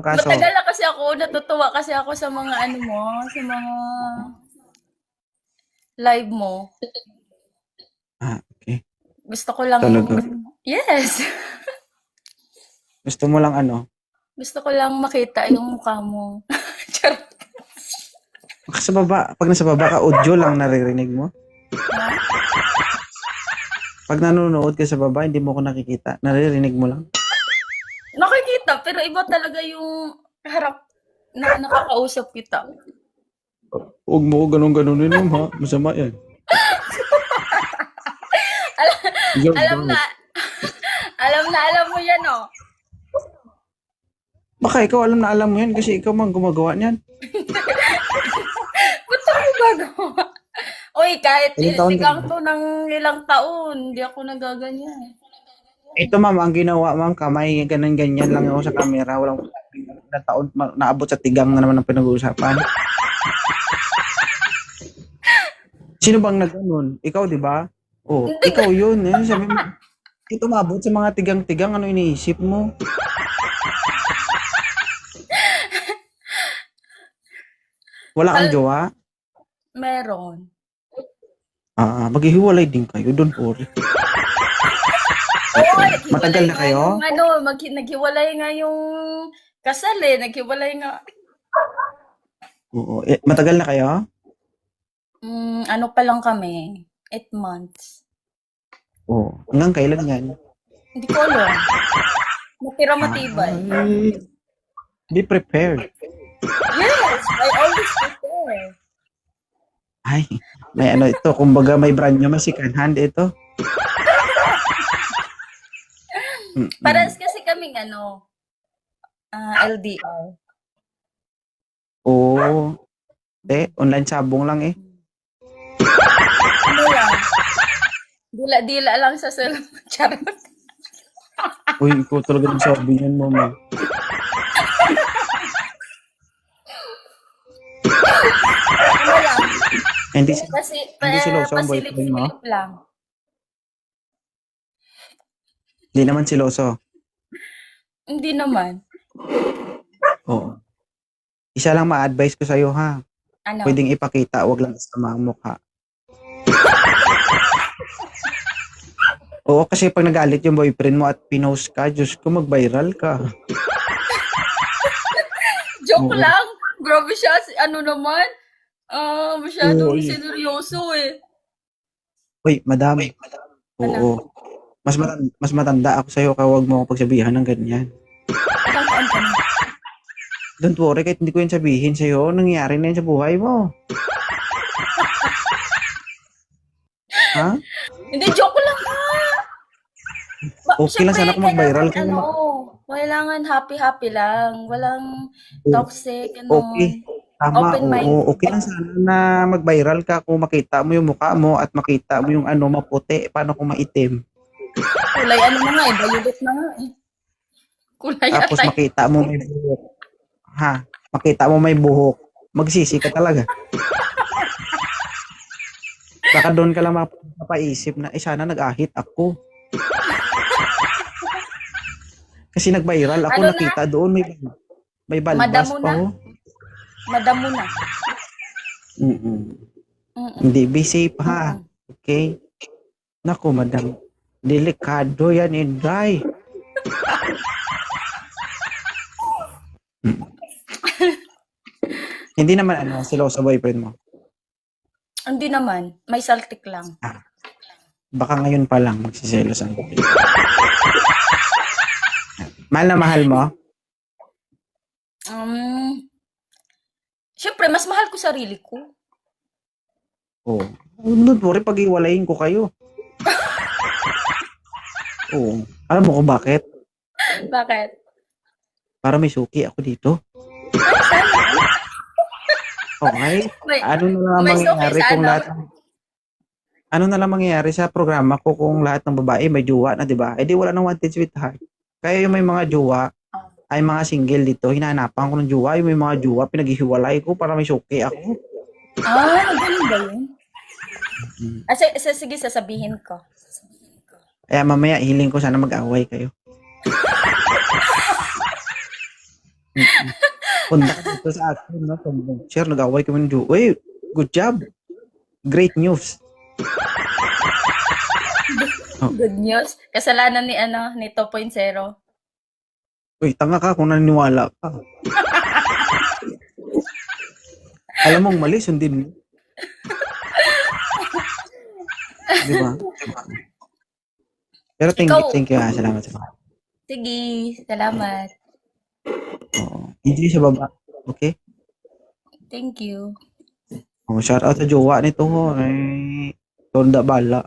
kaso. Matagal na kasi ako, natutuwa kasi ako sa mga ano mo, sa mga live mo. Okay. Gusto ko lang, Talaga. yes. Gusto mo lang ano? Gusto ko lang makita yung mukha mo. Charot. Sa baba, pag nasa baba ka, audio lang naririnig mo. Pag nanonood ka sa baba, hindi mo ko nakikita. Naririnig mo lang. Nakikita, pero iba talaga yung harap na nakakausap kita. Huwag mo ganun-ganun yun, ha? Masama yan. Alam na, alam mo yan, oh. Baka ikaw alam mo yan kasi ikaw mang gumagawa niyan. Ba't ako gagawa? Uy, kahit Ilang taon ka itigang na? to ng ilang taon, hindi ako nagaganyan. Ito ma'am, ang ginawa ma'am, kamay ganyan-ganyan lang ako sa camera. Walang na taon, naabot sa tigang na naman ang pinag-uusapan. Sino bang nag-anon? Ikaw, di ba? Oh, ikaw yun. Eh. Sabi mo, ito umabot sa mga tigang-tigang, ano iniisip mo? Wala kang jowa? Meron. Maghihiwalay din kayo, don't worry. Oo, Matagal na kayo? Yung, ano, naghiwalay nga yung kasal eh. Naghiwalay nga. Oo. Matagal na kayo? Ano pa lang kami? 8 months. Oo. Hanggang kailan yan? Hindi ko alam. Natira matibay. Be prepared. Yes, I always prepare. Ay, may ano ito. Kumbaga may brand nyo, may second hand ito. Parehas kasi kaming ano, LDR. Oo. Online sabong lang eh. Ano lang? Dila-dila lang sa cellphone. Charot. Uy, ikaw talaga nagsabi niyan, mama. Ano lang? Hindi Hindi siloso ang boyfriend mo? pasilip-silip lang. Hindi naman siloso. Hindi naman. Oo. Isa lang ma-advise ko sa'yo ha. Ano? Pwedeng ipakita, wag lang sa mga mukha. Oo, kasi pag nagalit yung boyfriend mo at pinost ka, Diyos ko, mag-viral ka. Joke Oo. lang. Grabe siya. Ano naman? Masyadong Oo, seryoso eh. Uy, madam. Ano? Oo. Mas matanda ako sa'yo, kaya wag mo ako pagsabihan ng ganyan. Ilang taon ka na? Don't worry, kahit hindi ko yun sabihin sa'yo, nangyari na yun sa buhay mo. Ha? Hindi, joke lang ha. Okay lang sana kung mag-viral ka. Kailangan happy-happy lang. Walang Oo. toxic, ano. Okay. Tama, Open-minded. oo. Okay lang sana na mag-viral ka kung makita mo yung mukha mo at makita mo yung ano, maputi. Paano kung maitim? Kulay ano na nga eh. Violet na nga eh. Kulay Tapos atay. makita mo may buhok. Ha? Makita mo may buhok. Magsisi ka talaga. Baka doon ka lang mapapaisip na, sana nag-ahit ako. Kasi nag-viral ako, Ano na? nakita doon, may balbas Madamo pa. na? Oh. Madamo na. Hindi, be safe ha. Okay? Naku, madam. Delikado yan, Inday. Hindi naman siloso sa boyfriend mo. Hindi naman. May saltik lang. Baka ngayon pa lang magsiselos ang boyfriend. Mahal na mahal mo? Siyempre, mas mahal ko sarili ko. Oo. Don't worry, pag-iwalayin ko kayo. Oo. Alam mo kung bakit? Bakit? Para may suki ako dito. Okay? Ano na lang may mangyayari suki sa kung ano? ano na lang mangyayari sa programa ko kung lahat ng babae may jowa na, di ba? Eh di wala nang wanted sweetheart. Kaya yung may mga jowa, ay mga single dito, hinahanapan ko ng jowa. Yung may mga jowa, pinaghihiwalay ko para may suki ako. Ganun ba yun? Sige, sasabihin ko. Kaya mamaya, hiling ko sana mag-away kayo. Mm. Punta ka dito sa akin, no? Share, nag-away kami ng jowa. Uy, good job. Great news. Oh. Good news. Kasalanan ni ni 2.0. Uy, tanga ka kung naniniwala ka. Alam mong mali, sundin mo. Di ba? Pero thank you ha. Salamat sa mga. Sige, salamat. Oo. Enjoy sa baba. Okay? Thank you. Oh, shout out sa jowa nito. Ay, Tonda Bala.